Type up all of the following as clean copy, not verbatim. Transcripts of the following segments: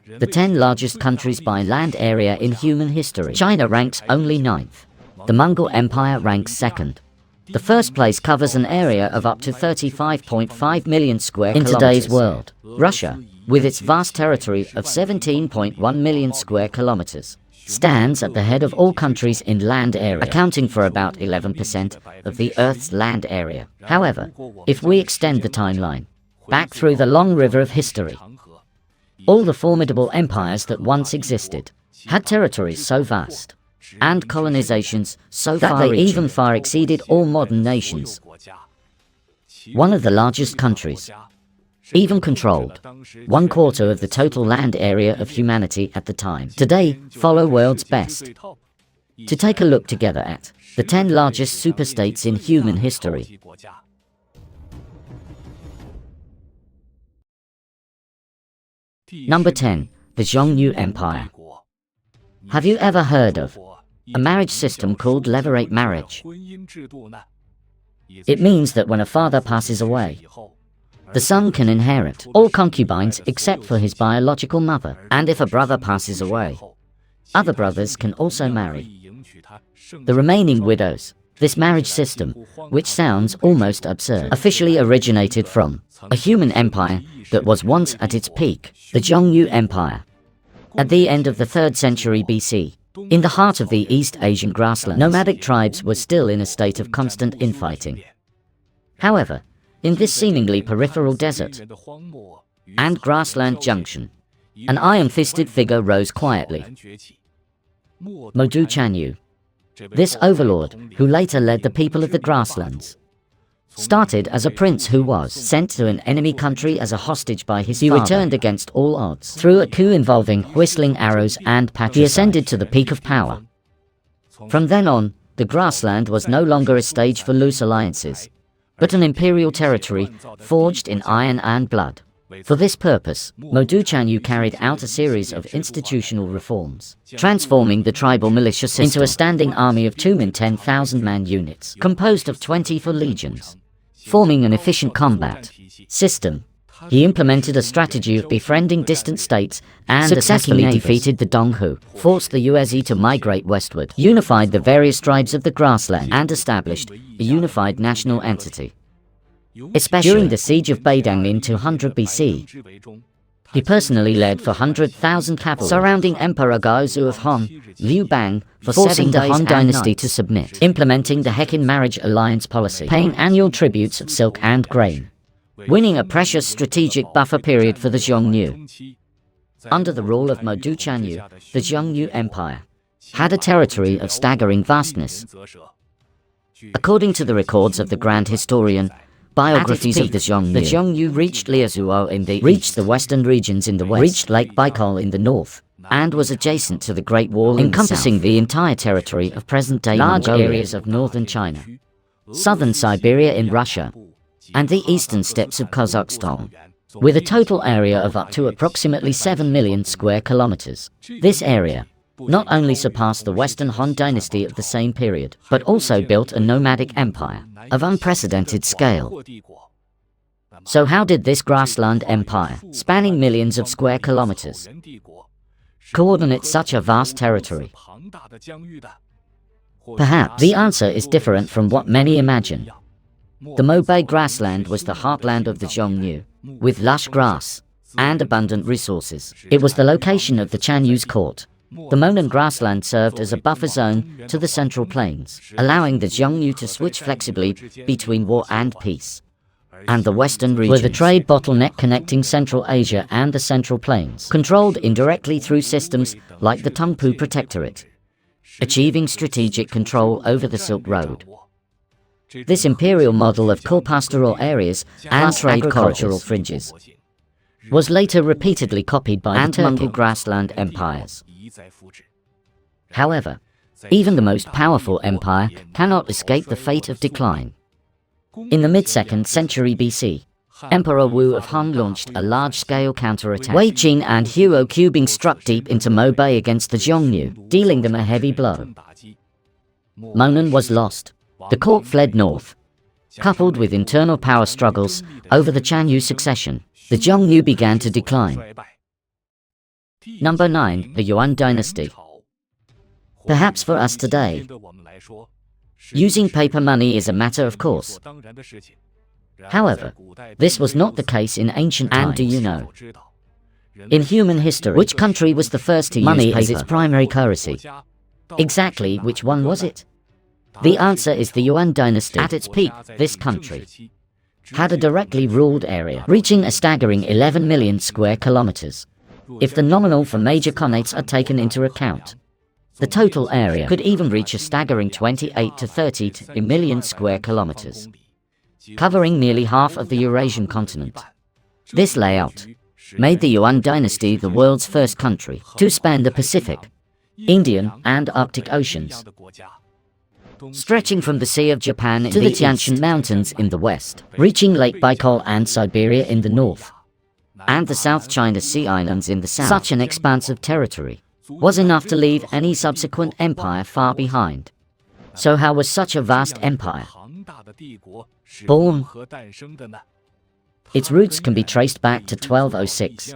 the 10 largest countries by land area in human history. China ranks only 9th. The Mongol Empire ranks 2nd. The first place covers an area of up to 35.5 million square kilometers. In today's world, Russia, with its vast territory of 17.1 million square kilometers, stands at the head of all countries in land area, accounting for about 11% of the Earth's land area. However, if we extend the timeline back through the long river of history, all the formidable empires that once existed had territories so vast and colonizations so that they even far exceeded all modern nations. One of the largest countries even controlled 1/4 of the total land area of humanity at the time. Today, follow world's best to take a look together at the 10 largest superstates in human history. Number 10. The Xiongnu Empire. Have you ever heard of a marriage system called levirate marriage? It means that when a father passes away, the son can inherit all concubines except for his biological mother. And if a brother passes away, other brothers can also marry the remaining widows. This marriage system, which sounds almost absurd, officially originated from a human empire that was once at its peak, the Xiongnu Empire. At the end of the 3rd century BC, in the heart of the East Asian grasslands, nomadic tribes were still in a state of constant infighting. However, in this seemingly peripheral desert and grassland junction, an iron-fisted figure rose quietly. Modu Chanyu. This overlord, who later led the people of the grasslands, started as a prince who was sent to an enemy country as a hostage by his father. He returned against all odds. Through a coup involving whistling arrows and patricide, he ascended to the peak of power. From then on, the grassland was no longer a stage for loose alliances, but an imperial territory forged in iron and blood. For this purpose, Modu Chanyu carried out a series of institutional reforms, transforming the tribal militia system into a standing army of 10,000-man units, composed of 24 legions, forming an efficient combat system. He implemented a strategy of befriending distant states and successfully defeated the Donghu, forced the Yuezhi to migrate westward, unified the various tribes of the grassland, and established a unified national entity. Especially during the siege of Beidang in 200 BC, he personally led 400,000 cavalry surrounding Emperor Gaozu of Han, Liu Bang, for forcing the Han dynasty to submit, implementing the Hekin marriage alliance policy, paying annual tributes of silk and grain, winning a precious strategic buffer period for the Xiongnu. Under the rule of Modu Chanyu, the Xiongnu Empire had a territory of staggering vastness. According to the records of the grand historian, biographies of the Xiongnu reached Liazuo in the reached the western regions in the west, reached Lake Baikal in the north, and was adjacent to the Great Wall encompassing the entire territory of present-day large areas of northern China, southern Siberia in Russia, and the eastern steppes of Kazakhstan, with a total area of up to approximately 7 million square kilometers. This area not only surpassed the Western Han dynasty of the same period, but also built a nomadic empire of unprecedented scale. So how did this grassland empire, spanning millions of square kilometers, coordinate such a vast territory? Perhaps the answer is different from what many imagine. The Mobei grassland was the heartland of the Xiongnu, with lush grass and abundant resources. It was the location of the Chanyu's court. The Monan grassland served as a buffer zone to the Central Plains, allowing the Xiongnu to switch flexibly between war and peace. And the western regions were the trade bottleneck connecting Central Asia and the Central Plains, controlled indirectly through systems like the Tungpu Protectorate, achieving strategic control over the Silk Road. This imperial model of co-pastoral areas and agricultural fringes was later repeatedly copied by the Mongol grassland empires. However, even the most powerful empire cannot escape the fate of decline. In the mid-2nd century BC, Emperor Wu of Han launched a large-scale counterattack. Wei Qin and Huo Qubing struck deep into Mobei against the Xiongnu, dealing them a heavy blow. Monan was lost. The court fled north. Coupled with internal power struggles over the Chanyu succession, the Xiongnu began to decline. Number 9. The Yuan dynasty. Perhaps for us today, using paper money is a matter of course. However, this was not the case in ancient times. And do you know, in human history, which country was the first to use money as its primary currency? Exactly which one was it? The answer is the Yuan dynasty. At its peak, this country had a directly ruled area reaching a staggering 11 million square kilometers. If the nominal for major khanates are taken into account, the total area could even reach a staggering 28 to 30 million square kilometers, covering nearly half of the Eurasian continent. This layout made the Yuan dynasty the world's first country to span the Pacific, Indian, and Arctic Oceans, stretching from the Sea of Japan to the Tianshan Mountains in the west, reaching Lake Baikal and Siberia in the north, and the South China Sea Islands in the south. Such an expanse of territory was enough to leave any subsequent empire far behind. So how was such a vast empire born? Its roots can be traced back to 1206,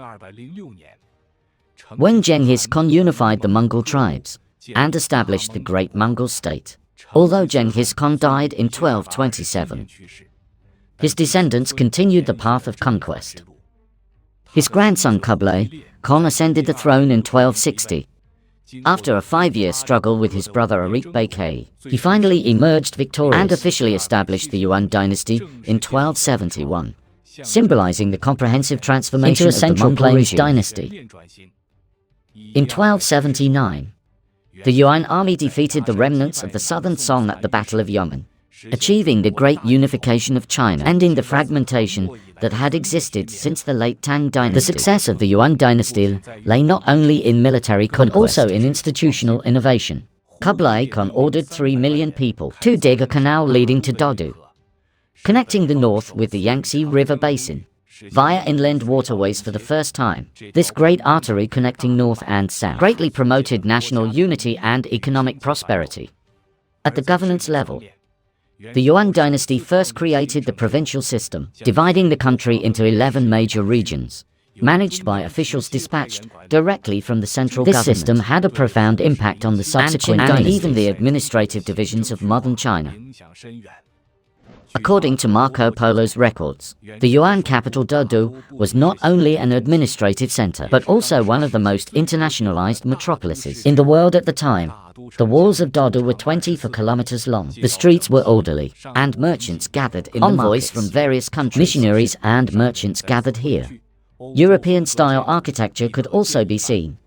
when Genghis Khan unified the Mongol tribes and established the Great Mongol State. Although Genghis Khan died in 1227, his descendants continued the path of conquest. His grandson Kublai Khan ascended the throne in 1260. After a 5-year struggle with his brother Arik Bey, he finally emerged victorious and officially established the Yuan dynasty in 1271, symbolizing the comprehensive transformation of the Central Plains dynasty. In 1279, the Yuan army defeated the remnants of the southern Song at the Battle of Yumen, achieving the great unification of China, ending the fragmentation that had existed since the late Tang dynasty. The success of the Yuan dynasty lay not only in military conquest, but also in institutional innovation. Kublai Khan ordered 3 million people to dig a canal leading to Dodu, connecting the north with the Yangtze River basin via inland waterways for the first time. This great artery connecting north and south greatly promoted national unity and economic prosperity. At the governance level, the Yuan dynasty first created the provincial system, dividing the country into 11 major regions, managed by officials dispatched directly from the central government. This system had a profound impact on the subsequent and even the administrative divisions of modern China. According to Marco Polo's records, the Yuan capital Dodu was not only an administrative center, but also one of the most internationalized metropolises in the world at the time. The walls of Dodu were 24 kilometers long. The streets were orderly, and merchants gathered in the markets. Envoys from various countries, missionaries and merchants gathered here. European-style architecture could also be seen.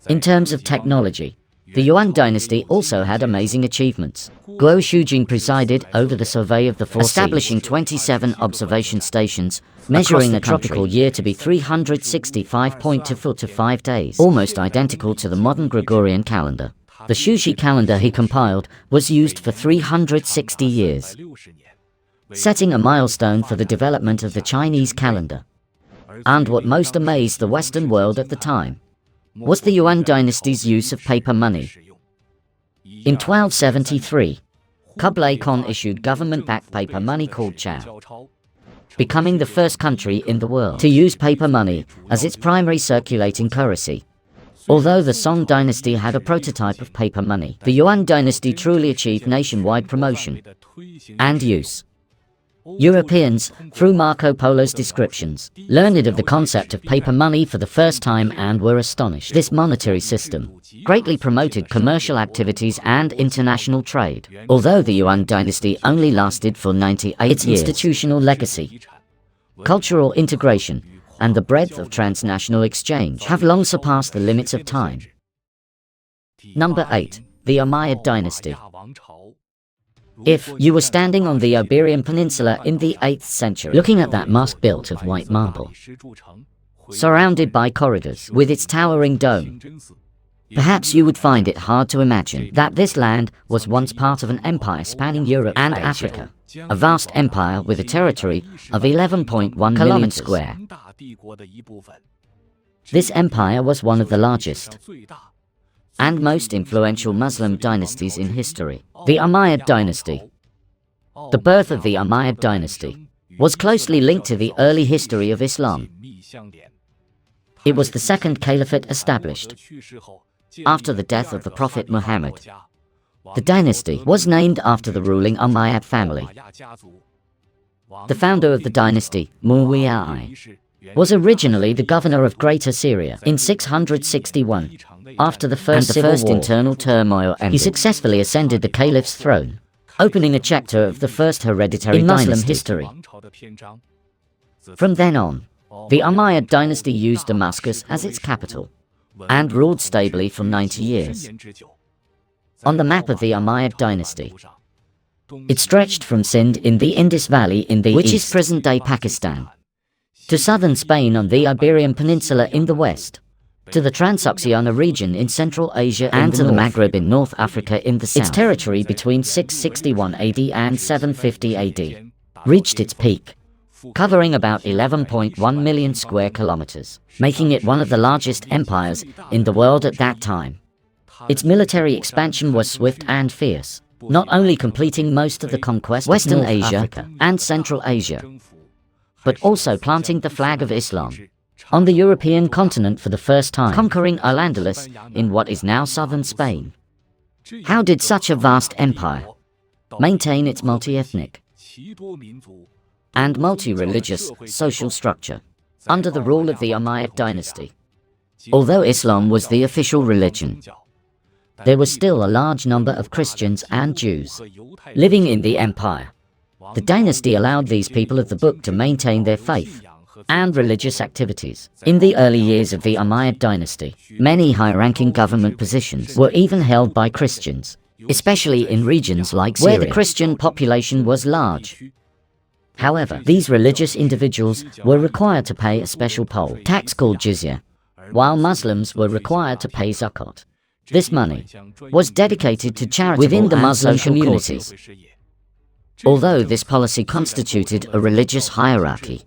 In terms of technology, the Yuan dynasty also had amazing achievements. Guo Shujing presided over the survey of the four seas, establishing 27 observation stations, measuring a tropical year to be 365.2 foot to 5 days, almost identical to the modern Gregorian calendar. The Shushi calendar he compiled was used for 360 years, setting a milestone for the development of the Chinese calendar. And what most amazed the Western world at the time was the Yuan dynasty's use of paper money. In 1273, Kublai Khan issued government-backed paper money called Chao, becoming the first country in the world to use paper money as its primary circulating currency. Although the Song dynasty had a prototype of paper money, the Yuan dynasty truly achieved nationwide promotion and use. Europeans, through Marco Polo's descriptions, learned of the concept of paper money for the first time and were astonished. This monetary system greatly promoted commercial activities and international trade. Although the Yuan dynasty only lasted for 98 years, its institutional legacy, cultural integration, and the breadth of transnational exchange have long surpassed the limits of time. Number 8. The Umayyad dynasty. If you were standing on the Iberian Peninsula in the 8th century, looking at that mosque built of white marble, surrounded by corridors with its towering dome, perhaps you would find it hard to imagine that this land was once part of an empire spanning Europe and Africa, a vast empire with a territory of 11.1 million square. This empire was one of the largest and most influential Muslim dynasties in history. The Umayyad dynasty. The birth of the Umayyad dynasty was closely linked to the early history of Islam. It was the second caliphate established after the death of the Prophet Muhammad. The dynasty was named after the ruling Umayyad family. The founder of the dynasty, Muawiyah, was originally the governor of Greater Syria in 661. After the first internal turmoil ended, he successfully ascended the caliph's throne, opening a chapter of the first hereditary in Muslim history. From then on, the Umayyad dynasty used Damascus as its capital and ruled stably for 90 years. On the map of the Umayyad dynasty, it stretched from Sindh in the Indus Valley in the which is present-day Pakistan, to southern Spain on the Iberian Peninsula in the west, to the Transoxiana region in Central Asia and to the Maghreb in North Africa in the south. Its territory between 661 AD and 750 AD reached its peak, covering about 11.1 million square kilometers, making it one of the largest empires in the world at that time. Its military expansion was swift and fierce, not only completing most of the conquest of Western Asia and Central Asia, but also planting the flag of Islam on the European continent for the first time, conquering Al-Andalus in what is now southern Spain. How did such a vast empire maintain its multi-ethnic and multi-religious social structure under the rule of the Umayyad dynasty? Although Islam was the official religion, there was still a large number of Christians and Jews living in the empire. The dynasty allowed these people of the book to maintain their faith and religious activities. In the early years of the Umayyad dynasty, many high-ranking government positions were even held by Christians, especially in regions like Syria, where the Christian population was large. However, these religious individuals were required to pay a special poll tax called jizya, while Muslims were required to pay zakat. This money was dedicated to charity within the Muslim communities. Although this policy constituted a religious hierarchy,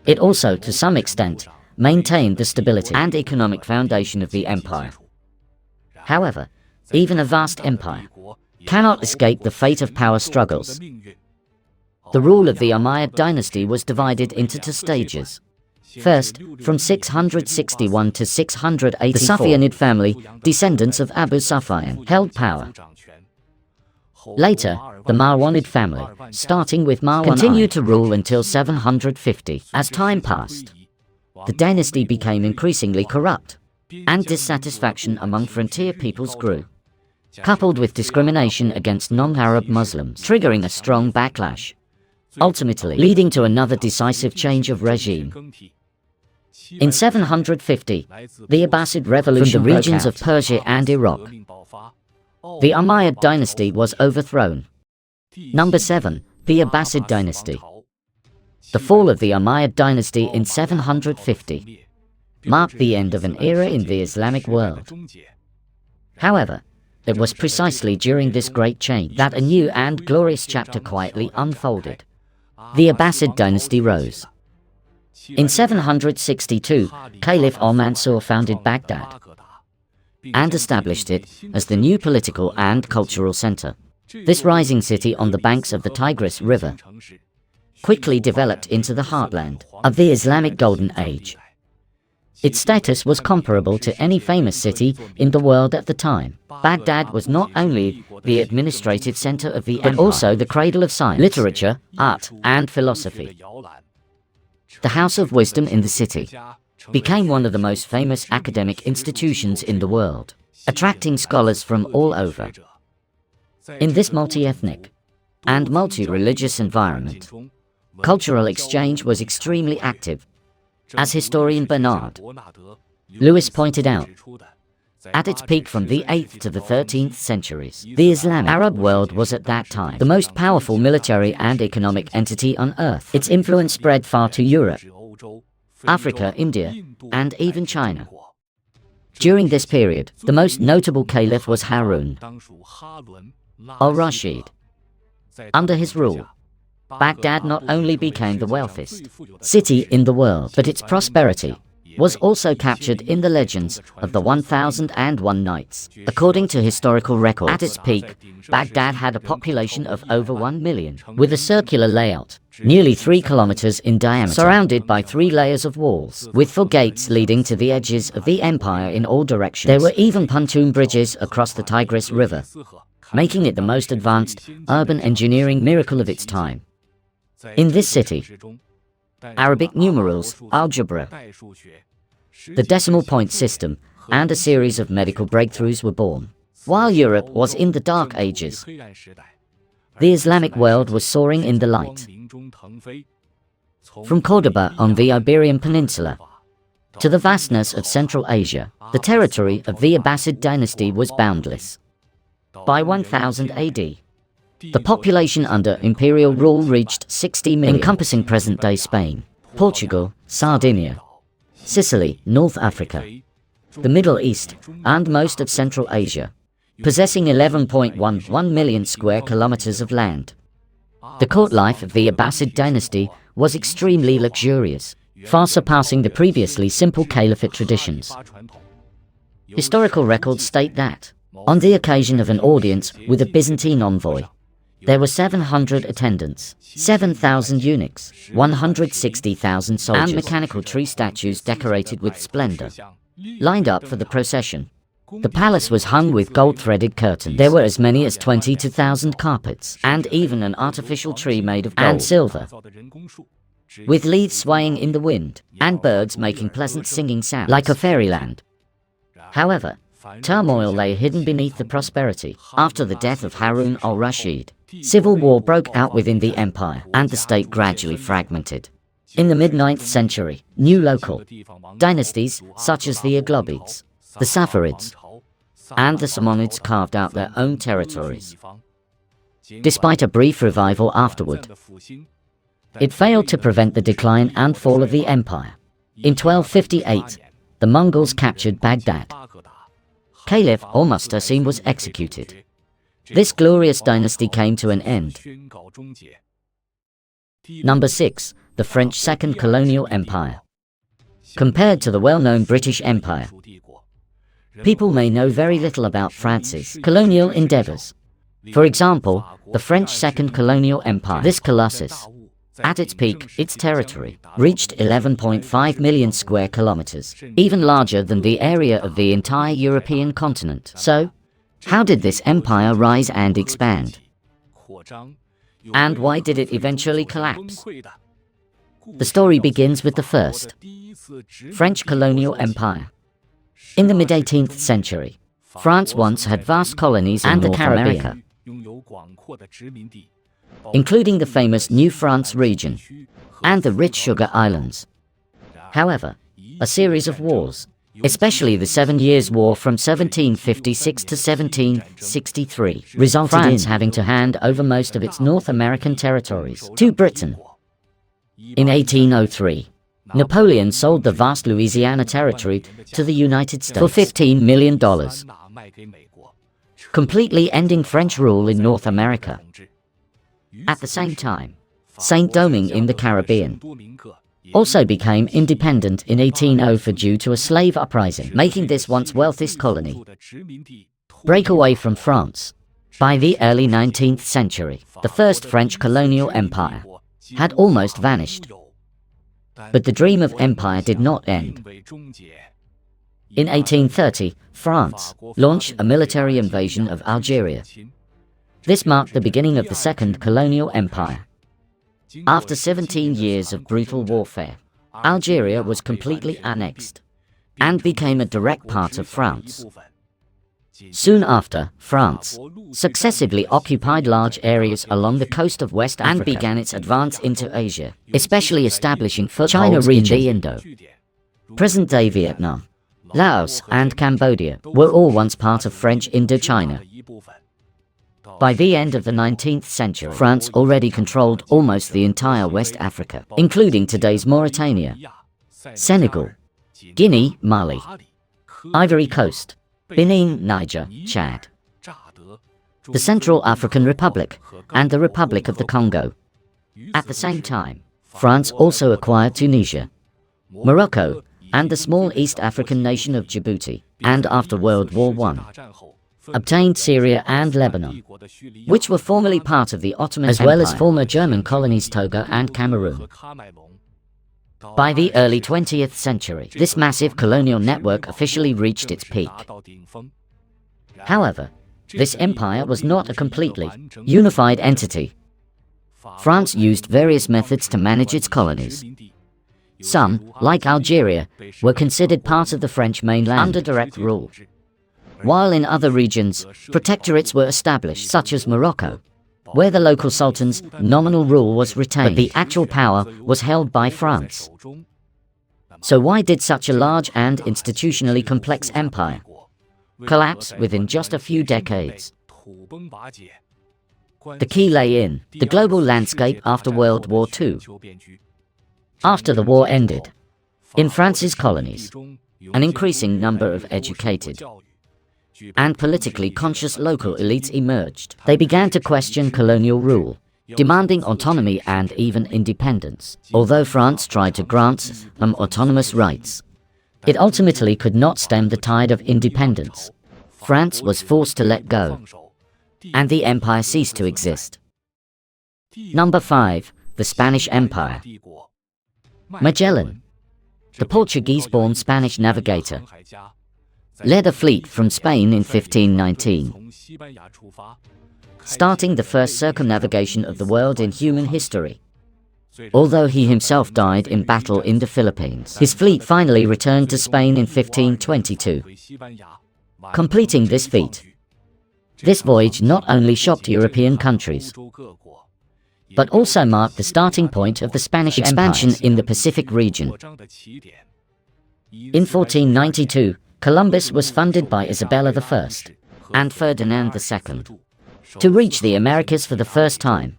it also, to some extent, maintained the stability and economic foundation of the empire. However, even a vast empire cannot escape the fate of power struggles. The rule of the Umayyad dynasty was divided into two stages. First, from 661 to 684, the Safyanid family, descendants of Abu Sufyan, held power. Later, the Marwanid family, starting with Marwan, continued to rule until 750. As time passed, the dynasty became increasingly corrupt, and dissatisfaction among frontier peoples grew, coupled with discrimination against non-Arab Muslims, triggering a strong backlash, ultimately leading to another decisive change of regime. In 750, the Abbasid revolution from the regions of Persia and Iraq. The Umayyad dynasty was overthrown. Number 7. The Abbasid dynasty. The fall of the Umayyad dynasty in 750 marked the end of an era in the Islamic world. However, it was precisely during this great change that a new and glorious chapter quietly unfolded. The Abbasid dynasty rose. In 762, Caliph al-Mansur founded Baghdad and established it as the new political and cultural center. This rising city on the banks of the Tigris River quickly developed into the heartland of the Islamic Golden Age. Its status was comparable to any famous city in the world at the time. Baghdad was not only the administrative center of the empire, but also the cradle of science, literature, art, and philosophy. The House of Wisdom in the city became one of the most famous academic institutions in the world, attracting scholars from all over. In this multi-ethnic and multi-religious environment, cultural exchange was extremely active. As historian Bernard Lewis pointed out, at its peak from the 8th to the 13th centuries, the Islamic Arab world was at that time the most powerful military and economic entity on earth. Its influence spread far to Europe, Africa, India, and even China. During this period, the most notable caliph was Harun al-Rashid. Under his rule, Baghdad not only became the wealthiest city in the world, but its prosperity was also captured in the legends of the 1001 Nights. According to historical records, at its peak, Baghdad had a population of over 1 million, with a circular layout nearly 3 kilometers in diameter, surrounded by 3 layers of walls, with 4 gates leading to the edges of the empire in all directions. There were even pontoon bridges across the Tigris River, making it the most advanced urban engineering miracle of its time. In this city, Arabic numerals, algebra, the decimal point system, and a series of medical breakthroughs were born. While Europe was in the Dark Ages, the Islamic world was soaring in the light. From Cordoba on the Iberian Peninsula to the vastness of Central Asia, the territory of the Abbasid dynasty was boundless. By 1000 AD, the population under imperial rule reached 60 million, encompassing present-day Spain, Portugal, Sardinia, Sicily, North Africa, the Middle East, and most of Central Asia, possessing 11.11 million square kilometers of land. The court life of the Abbasid dynasty was extremely luxurious, far surpassing the previously simple caliphate traditions. Historical records state that, on the occasion of an audience with a Byzantine envoy, there were 700 attendants, 7,000 eunuchs, 160,000 soldiers, and mechanical tree statues decorated with splendor, lined up for the procession. The palace was hung with gold-threaded curtains. There were as many as 22,000 carpets, and even an artificial tree made of gold and silver, with leaves swaying in the wind, and birds making pleasant singing sounds, like a fairyland. However, turmoil lay hidden beneath the prosperity. After the death of Harun al-Rashid, civil war broke out within the empire, and the state gradually fragmented. In the mid-9th century, new local dynasties, such as the Aglobids, the Saffarids, and the Samanids carved out their own territories. Despite a brief revival afterward, it failed to prevent the decline and fall of the empire. In 1258, the Mongols captured Baghdad. Caliph al-Mustasim was executed. This glorious dynasty came to an end. Number 6. The French Second Colonial Empire. Compared to the well-known British Empire, people may know very little about France's colonial endeavors. For example, the French Second Colonial Empire, this colossus, at its peak, its territory reached 11.5 million square kilometers, even larger than the area of the entire European continent. So, how did this empire rise and expand? And why did it eventually collapse? The story begins with the first French colonial empire. In the mid-18th century, France once had vast colonies in North America, including the famous New France region and the rich sugar islands. However, a series of wars, especially the 7 Years' War from 1756 to 1763, resulted in France having to hand over most of its North American territories to Britain. In 1803, Napoleon sold the vast Louisiana territory to the United States for $15 million, completely ending French rule in North America. At the same time, Saint-Domingue in the Caribbean also became independent in 1804 due to a slave uprising, making this once wealthiest colony break away from France. By the early 19th century, the first French colonial empire had almost vanished. But the dream of empire did not end. In 1830, France launched a military invasion of Algeria. This marked the beginning of the Second Colonial Empire. After 17 years of brutal warfare, Algeria was completely annexed and became a direct part of France. Soon after, France successively occupied large areas along the coast of West Africa and began its advance into Asia, especially establishing footholds in the Indo. Present-day Vietnam, Laos, and Cambodia were all once part of French Indochina. By the end of the 19th century, France already controlled almost the entire West Africa, including today's Mauritania, Senegal, Guinea, Mali, Ivory Coast, Benin, Niger, Chad, the Central African Republic, and the Republic of the Congo. At the same time, France also acquired Tunisia, Morocco, and the small East African nation of Djibouti, and after World War I, obtained Syria and Lebanon, which were formerly part of the Ottoman Empire, as well as former German colonies Togo and Cameroon. By the early 20th century, this massive colonial network officially reached its peak. However, this empire was not a completely unified entity. France used various methods to manage its colonies. Some, like Algeria, were considered part of the French mainland under direct rule, while in other regions, protectorates were established, such as Morocco, where the local sultan's nominal rule was retained, but the actual power was held by France. So why did such a large and institutionally complex empire collapse within just a few decades? The key lay in the global landscape after World War II. After the war ended, in France's colonies, an increasing number of educated and politically conscious local elites emerged. They began to question colonial rule, demanding autonomy and even independence. Although France tried to grant them autonomous rights, it ultimately could not stem the tide of independence. France was forced to let go, and the empire ceased to exist. Number 5. The Spanish Empire. Magellan, the Portuguese-born Spanish navigator, led a fleet from Spain in 1519, starting the first circumnavigation of the world in human history. Although he himself died in battle in the Philippines, his fleet finally returned to Spain in 1522, completing this feat. This voyage not only shocked European countries, but also marked the starting point of the Spanish expansion in the Pacific region. In 1492, Columbus was funded by Isabella I and Ferdinand II to reach the Americas for the first time.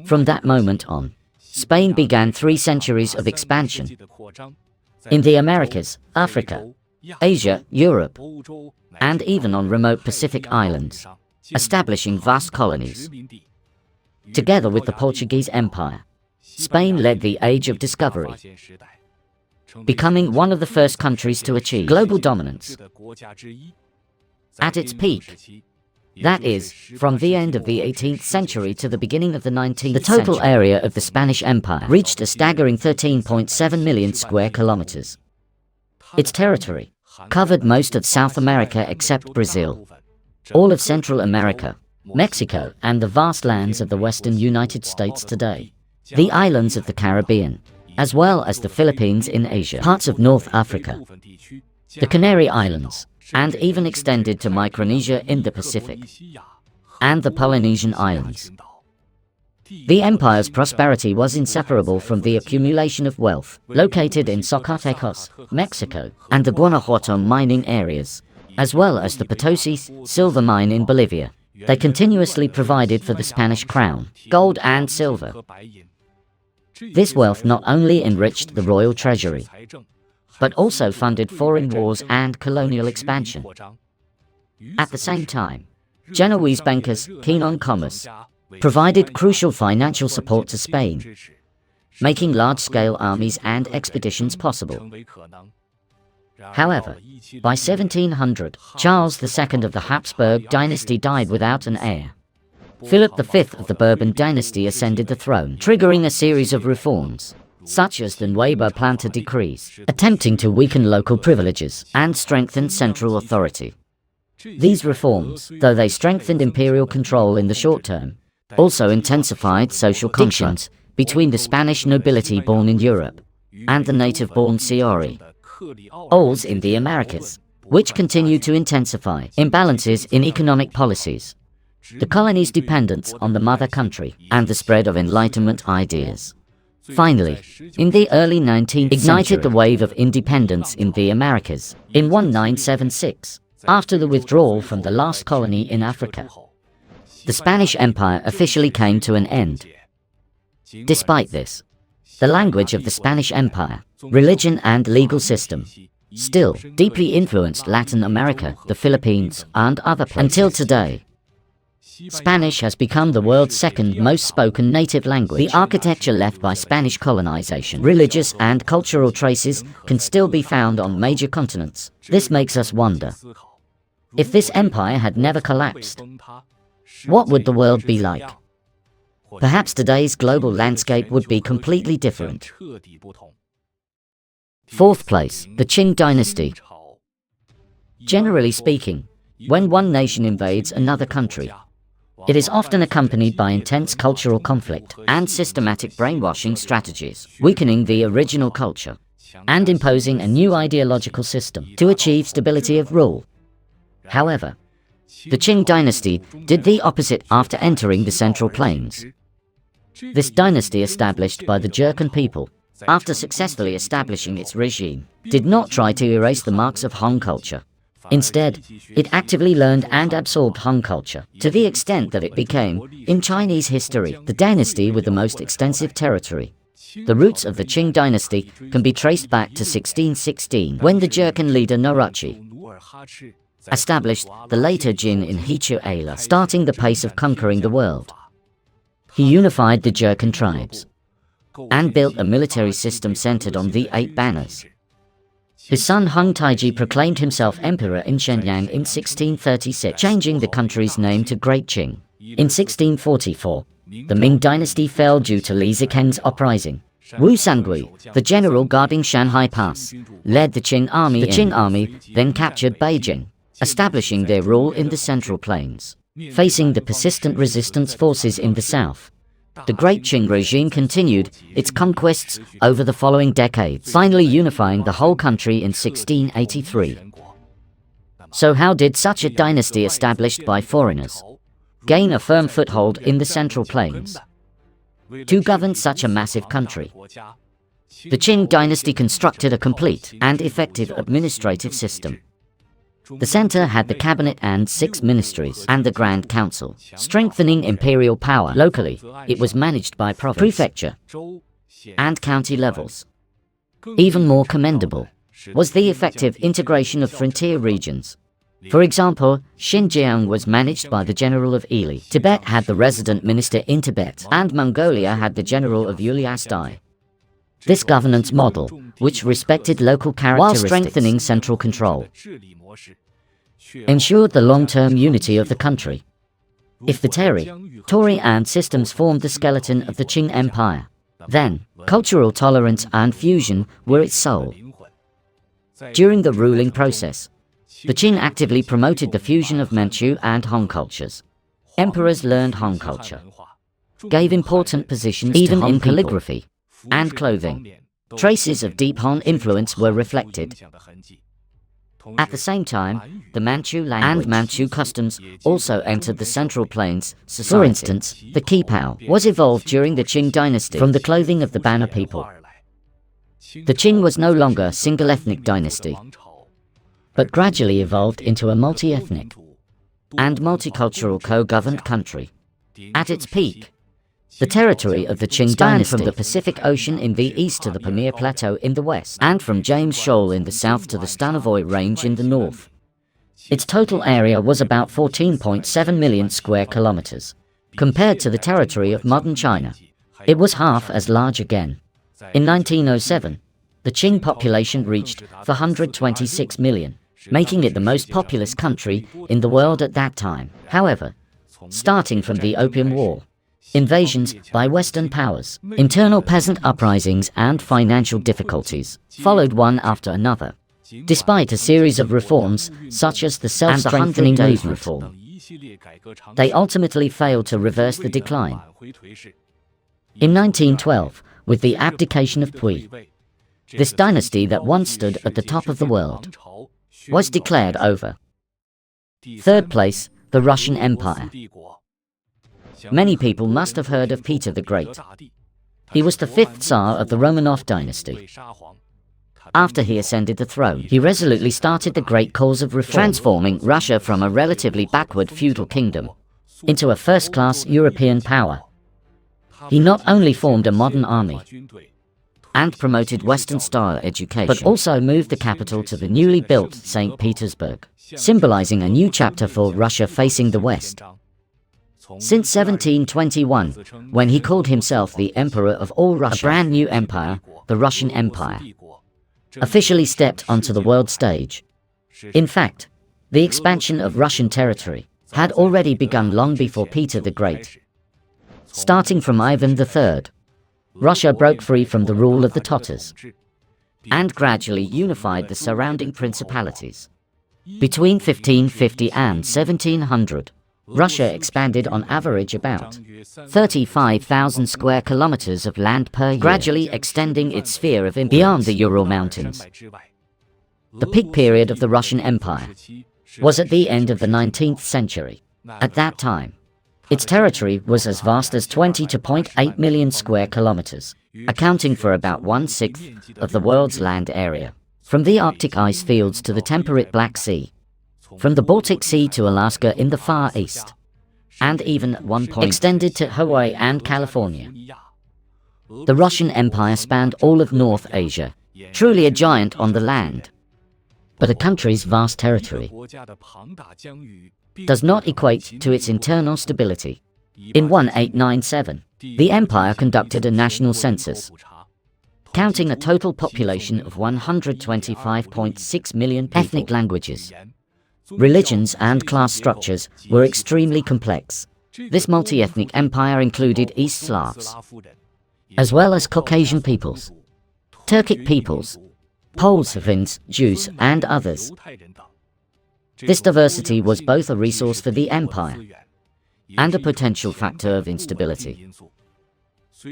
From that moment on, Spain began 3 centuries of expansion in the Americas, Africa, Asia, Europe, and even on remote Pacific islands, establishing vast colonies. Together with the Portuguese Empire, Spain led the Age of Discovery, becoming one of the first countries to achieve global dominance. At its peak, that is, from the end of the 18th century to the beginning of the 19th century, the total area of the Spanish Empire reached a staggering 13.7 million square kilometers. Its territory covered most of South America except Brazil, all of Central America, Mexico, and the vast lands of the western United States today, the islands of the Caribbean, as well as the Philippines in Asia, parts of North Africa, the Canary Islands, and even extended to Micronesia in the Pacific, and the Polynesian Islands. The empire's prosperity was inseparable from the accumulation of wealth located in Zacatecas, Mexico, and the Guanajuato mining areas, as well as the Potosi silver mine in Bolivia. They continuously provided for the Spanish crown, gold and silver. This wealth not only enriched the royal treasury, but also funded foreign wars and colonial expansion. At the same time, Genoese bankers, keen on commerce, provided crucial financial support to Spain, making large-scale armies and expeditions possible. However, by 1700, Charles II of the Habsburg dynasty died without an heir. Philip V of the Bourbon dynasty ascended the throne, triggering a series of reforms, such as the Nueva Planta decrees, attempting to weaken local privileges and strengthen central authority. These reforms, though they strengthened imperial control in the short term, also intensified social tensions between the Spanish nobility born in Europe and the native-born Creoles in the Americas, which continued to intensify imbalances in economic policies, the colony's dependence on the mother country, and the spread of Enlightenment ideas. Finally, in the early 19th century, ignited the wave of independence in the Americas in 1976, after the withdrawal from the last colony in Africa. The Spanish Empire officially came to an end. Despite this, the language of the Spanish Empire, religion and legal system, still deeply influenced Latin America, the Philippines, and other places. Until today, Spanish has become the world's second most spoken native language. The architecture left by Spanish colonization, religious and cultural traces can still be found on major continents. This makes us wonder, If this empire had never collapsed, what would the world be like? Perhaps today's global landscape would be completely different. Fourth place, the Qing dynasty. Generally speaking, when one nation invades another country, it is often accompanied by intense cultural conflict and systematic brainwashing strategies, weakening the original culture and imposing a new ideological system to achieve stability of rule. However, the Qing dynasty did the opposite after entering the Central Plains. This dynasty, established by the Jurchen people, after successfully establishing its regime, did not try to erase the marks of Han culture. Instead, it actively learned and absorbed Han culture, to the extent that it became, in Chinese history, the dynasty with the most extensive territory. The roots of the Qing dynasty can be traced back to 1616, when the Jurchen leader Noruchi established the later Jin in Hichuela, starting the pace of conquering the world. He unified the Jurchen tribes and built a military system centered on the 8 banners. His son Hung Taiji proclaimed himself emperor in Shenyang in 1636, changing the country's name to Great Qing. In 1644, the Ming dynasty fell due to Li Zikeng's uprising. Wu Sangui, the general guarding Shanhai Pass, led the Qing army. The Qing army then captured Beijing, establishing their rule in the Central Plains. Facing the persistent resistance forces in the south, the Great Qing regime continued its conquests over the following decades, finally unifying the whole country in 1683. So how did such a dynasty established by foreigners gain a firm foothold in the Central Plains to govern such a massive country? The Qing dynasty constructed a complete and effective administrative system. The center had the cabinet and 6 ministries and the Grand Council, strengthening imperial power. Locally, it was managed by province, prefecture, and county levels. Even more commendable was the effective integration of frontier regions. For example, Xinjiang was managed by the General of Ili, Tibet had the resident minister in Tibet, and Mongolia had the General of Uliastai. This governance model, which respected local characteristics while strengthening central control, ensured the long-term unity of the country. If the territorial and systems formed the skeleton of the Qing Empire, then cultural tolerance and fusion were its soul. During the ruling process, the Qing actively promoted the fusion of Manchu and Han cultures. Emperors learned Han culture, gave important positions even in calligraphy and clothing. Traces of deep Han influence were reflected. At the same time, the Manchu language and Manchu customs also entered the Central Plains society. For instance, the Qipao was evolved during the Qing dynasty from the clothing of the Banner people. The Qing was no longer a single ethnic dynasty, but gradually evolved into a multi-ethnic and multicultural co-governed country. At its peak, the territory of the Qing dynasty from the Pacific Ocean in the east to the Pamir Plateau in the west, and from James Shoal in the south to the Stanovoy Range in the north. Its total area was about 14.7 million square kilometers. Compared to the territory of modern China, it was half as large again. In 1907, the Qing population reached 426 million, making it the most populous country in the world at that time. However, starting from the Opium War, invasions by Western powers, internal peasant uprisings and financial difficulties followed one after another. Despite a series of reforms, such as the self-strengthening movement reform, they ultimately failed to reverse the decline. In 1912, with the abdication of Pui, this dynasty that once stood at the top of the world was declared over. Third place, the Russian Empire. Many people must have heard of Peter the Great. He was the 5th Tsar of the Romanov dynasty. After he ascended the throne, he resolutely started the great cause of reform, transforming Russia from a relatively backward feudal kingdom into a first-class European power. He not only formed a modern army and promoted Western-style education, but also moved the capital to the newly built St. Petersburg, symbolizing a new chapter for Russia facing the West. Since 1721, when he called himself the Emperor of all Russia, a brand new empire, the Russian Empire, officially stepped onto the world stage. In fact, The expansion of Russian territory had already begun long before Peter the Great. Starting from Ivan III, Russia broke free from the rule of the Tatars and gradually unified the surrounding principalities. Between 1550 and 1700, Russia expanded on average about 35,000 square kilometers of land per year, gradually extending its sphere of influence beyond the Ural Mountains. The peak period of the Russian Empire was at the end of the 19th century. At that time, its territory was as vast as 20.8 million square kilometers, accounting for about 1/6 of the world's land area. From the Arctic ice fields to the temperate Black Sea, from the Baltic Sea to Alaska in the Far East, and even at one point extended to Hawaii and California. The Russian Empire spanned all of North Asia, truly a giant on the land. But a country's vast territory does not equate to its internal stability. In 1897, the empire conducted a national census, counting a total population of 125.6 million people. Ethnic languages, religions and class structures were extremely complex. This multi-ethnic empire included East Slavs, as well as Caucasian peoples, Turkic peoples, Poles, Finns, Jews, and others. This diversity was both a resource for the empire and a potential factor of instability.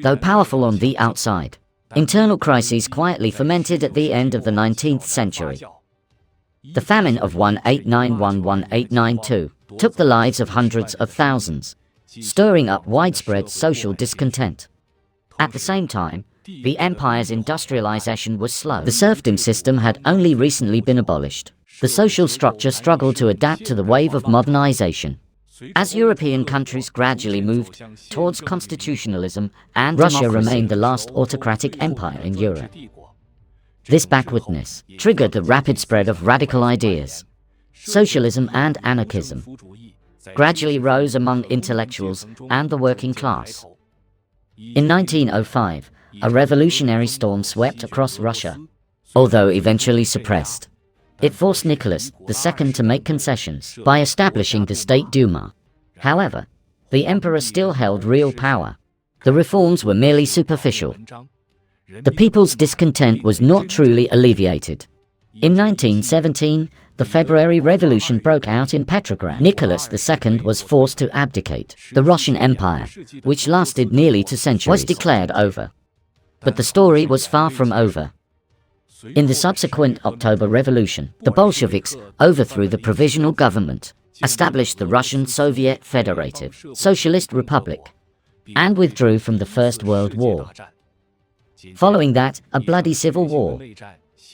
Though powerful on the outside, internal crises quietly fermented at the end of the 19th century. The famine of 1891-1892 took the lives of hundreds of thousands, stirring up widespread social discontent. At the same time, the empire's industrialization was slow. The serfdom system had only recently been abolished. The social structure struggled to adapt to the wave of modernization. As European countries gradually moved towards constitutionalism and Russia remained the last autocratic empire in Europe. This backwardness triggered the rapid spread of radical ideas. Socialism and anarchism gradually rose among intellectuals and the working class. In 1905, a revolutionary storm swept across Russia. Although eventually suppressed, it forced Nicholas II to make concessions by establishing the State Duma. However, the emperor still held real power. The reforms were merely superficial. The people's discontent was not truly alleviated. In 1917, the February Revolution broke out in Petrograd. Nicholas II was forced to abdicate. The Russian Empire, which lasted nearly 2 centuries, was declared over. But the story was far from over. In the subsequent October Revolution, the Bolsheviks overthrew the provisional government, established the Russian Soviet Federative Socialist Republic, and withdrew from the First World War. Following that, a bloody civil war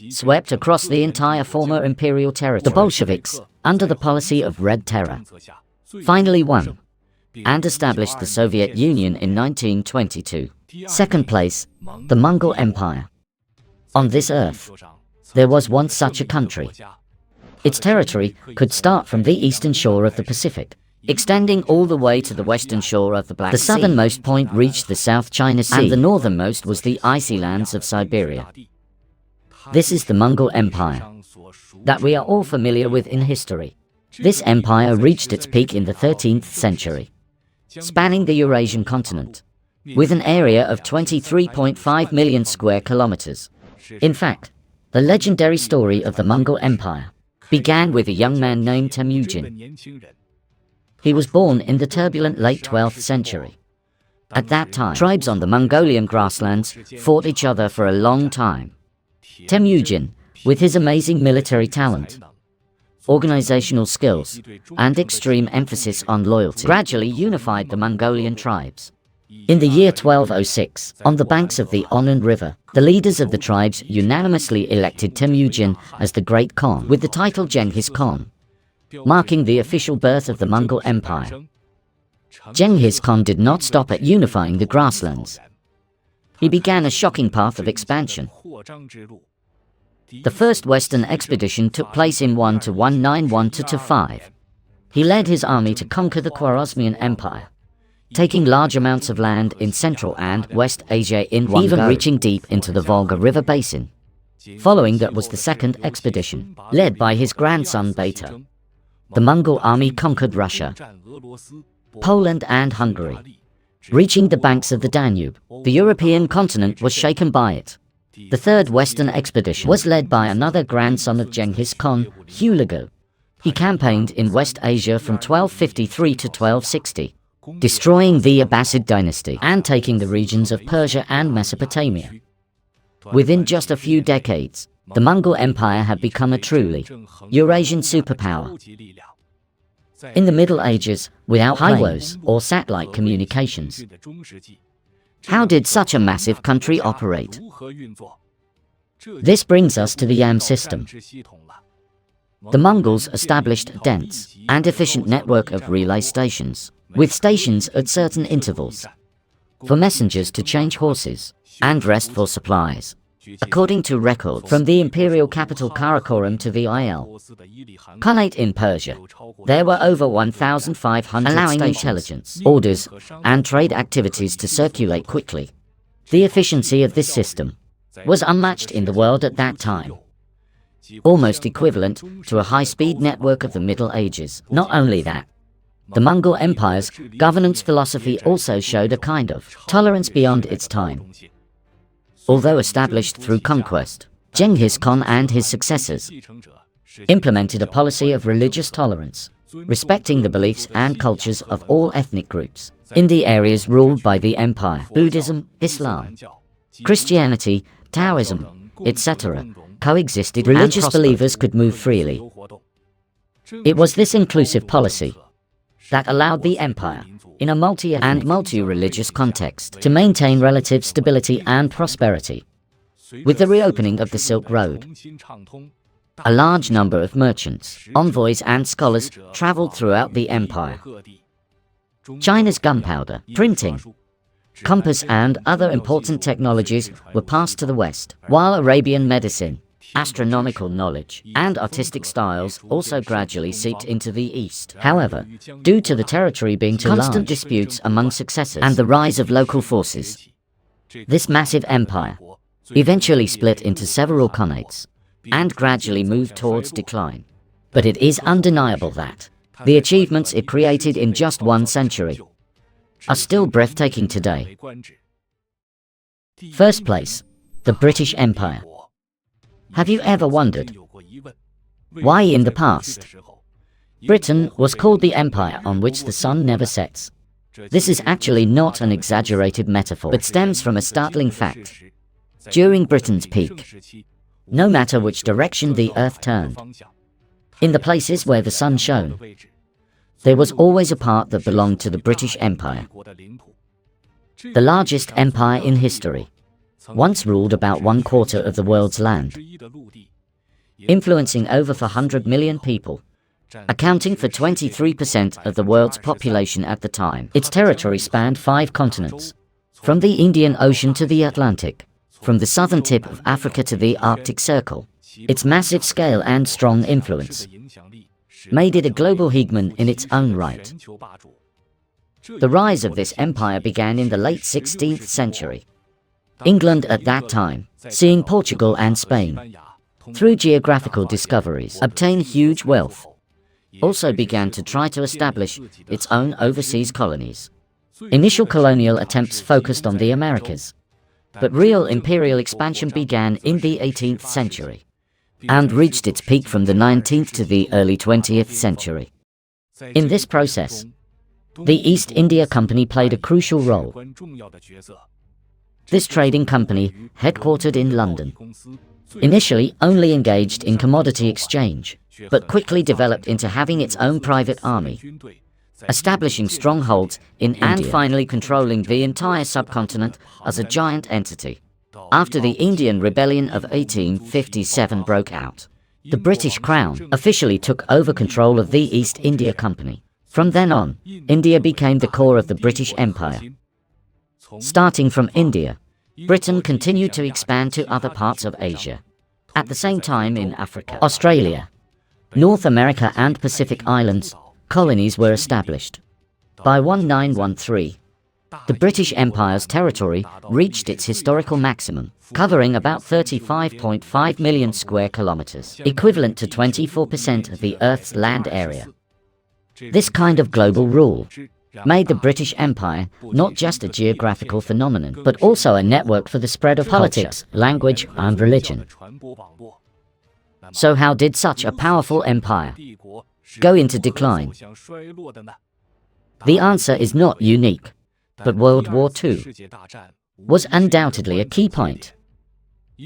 swept across the entire former imperial territory. The Bolsheviks, under the policy of Red Terror, finally won and established the Soviet Union in 1922. Second place, the Mongol Empire. On this earth, there was once such a country. Its territory could start from the eastern shore of the Pacific, extending all the way to the western shore of the Black Sea. The southernmost point reached the South China Sea, and the northernmost was the icy lands of Siberia. This is the Mongol Empire that we are all familiar with in history. This empire reached its peak in the 13th century, spanning the Eurasian continent, with an area of 23.5 million square kilometers. In fact, the legendary story of the Mongol Empire began with a young man named Temujin. He was born in the turbulent late 12th century. At that time, tribes on the Mongolian grasslands fought each other for a long time. Temujin, with his amazing military talent, organizational skills, and extreme emphasis on loyalty, gradually unified the Mongolian tribes. In the year 1206, on the banks of the Onon River, the leaders of the tribes unanimously elected Temujin as the Great Khan, with the title Genghis Khan, marking the official birth of the Mongol Empire. Genghis Khan did not stop at unifying the grasslands. He began a shocking path of expansion. The first Western expedition took place in 1-191-5. He led his army to conquer the Khwarezmian Empire, taking large amounts of land in Central and West Asia in one go, even reaching deep into the Volga River basin. Following that was the second expedition, led by his grandson Bata. the Mongol army conquered Russia, Poland and Hungary. Reaching the banks of the Danube, the European continent was shaken by it. The third Western expedition was led by another grandson of Genghis Khan, Hulagu. He campaigned in West Asia from 1253 to 1260, destroying the Abbasid dynasty and taking the regions of Persia and Mesopotamia. Within just a few decades, the Mongol Empire had become a truly Eurasian superpower. In the Middle Ages, without highways or satellite communications, how did such a massive country operate? This brings us to the YAM system. The Mongols established a dense and efficient network of relay stations, with stations at certain intervals, for messengers to change horses and rest for supplies. According to records from the imperial capital Karakorum to the Khanate in Persia, there were over 1,500 allowing stations, intelligence, orders, and trade activities to circulate quickly. The efficiency of this system was unmatched in the world at that time, almost equivalent to a high-speed network of the Middle Ages. Not only that, the Mongol Empire's governance philosophy also showed a kind of tolerance beyond its time. Although established through conquest, Genghis Khan and his successors implemented a policy of religious tolerance, respecting the beliefs and cultures of all ethnic groups in the areas ruled by the empire. Buddhism, Islam, Christianity, Taoism, etc. coexisted. Religious believers could move freely. It was this inclusive policy that allowed the empire, in a multi-religious context, to maintain relative stability and prosperity. With the reopening of the Silk Road, a large number of merchants, envoys and scholars traveled throughout the empire. China's gunpowder, printing, compass and other important technologies were passed to the West, while Arabian medicine, astronomical knowledge, and artistic styles also gradually seeped into the East. However, due to the territory being too large, constant disputes among successors, and the rise of local forces, this massive empire eventually split into several khanates and gradually moved towards decline. But it is undeniable that the achievements it created in just 1 century are still breathtaking today. First place, the British Empire. Have you ever wondered why in the past Britain was called the empire on which the sun never sets? This is actually not an exaggerated metaphor, but stems from a startling fact. During Britain's peak, no matter which direction the earth turned, in the places where the sun shone, there was always a part that belonged to the British Empire. The largest empire in history once ruled about 1/4 of the world's land, influencing over 400 million people, accounting for 23% of the world's population at the time. Its territory spanned 5 continents, from the Indian Ocean to the Atlantic, from the southern tip of Africa to the Arctic Circle. Its massive scale and strong influence made it a global hegemon in its own right. The rise of this empire began in the late 16th century. England at that time, seeing Portugal and Spain, through geographical discoveries, obtain huge wealth, also began to try to establish its own overseas colonies. Initial colonial attempts focused on the Americas, but real imperial expansion began in the 18th century and reached its peak from the 19th to the early 20th century. In this process, the East India Company played a crucial role. This trading company, headquartered in London, initially only engaged in commodity exchange, but quickly developed into having its own private army, establishing strongholds in India, and finally controlling the entire subcontinent as a giant entity. After the Indian Rebellion of 1857 broke out, the British Crown officially took over control of the East India Company. From then on, India became the core of the British Empire. Starting from India, Britain continued to expand to other parts of Asia. At the same time, in Africa, Australia, North America and Pacific Islands, colonies were established. By 1913, the British Empire's territory reached its historical maximum, covering about 35.5 million square kilometers, equivalent to 24% of the Earth's land area. This kind of global rule made the British Empire not just a geographical phenomenon, but also a network for the spread of politics, language, and religion. So how did such a powerful empire go into decline? The answer is not unique, but World War II was undoubtedly a key point.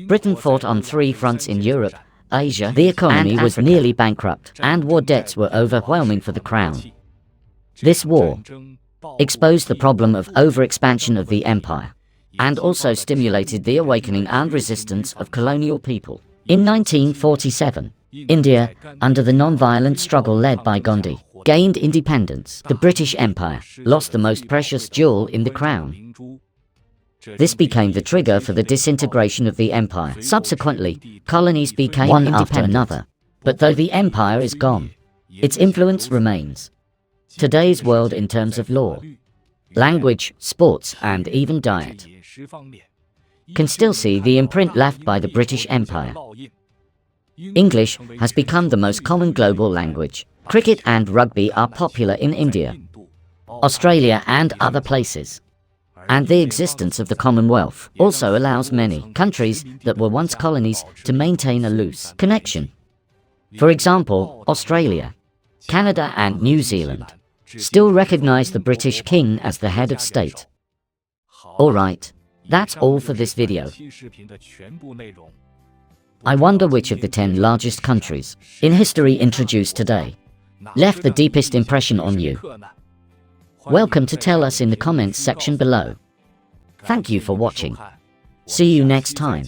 Britain fought on 3 fronts in Europe, Asia, the economy was nearly bankrupt, and war debts were overwhelming for the Crown. This war exposed the problem of overexpansion of the empire, and also stimulated the awakening and resistance of colonial people. In 1947, India, under the non-violent struggle led by Gandhi, gained independence. The British Empire lost the most precious jewel in the crown. This became the trigger for the disintegration of the empire. Subsequently, colonies became one after another. But though the empire is gone, its influence remains. Today's world in terms of law, language, sports, and even diet can still see the imprint left by the British Empire. English has become the most common global language. Cricket and rugby are popular in India, Australia, and other places. And the existence of the Commonwealth also allows many countries that were once colonies to maintain a loose connection. For example, Australia, Canada, and New Zealand still recognize the British King as the head of state. Alright, that's all for this video. I wonder which of the 10 largest countries in history introduced today left the deepest impression on you. Welcome to tell us in the comments section below. Thank you for watching. See you next time.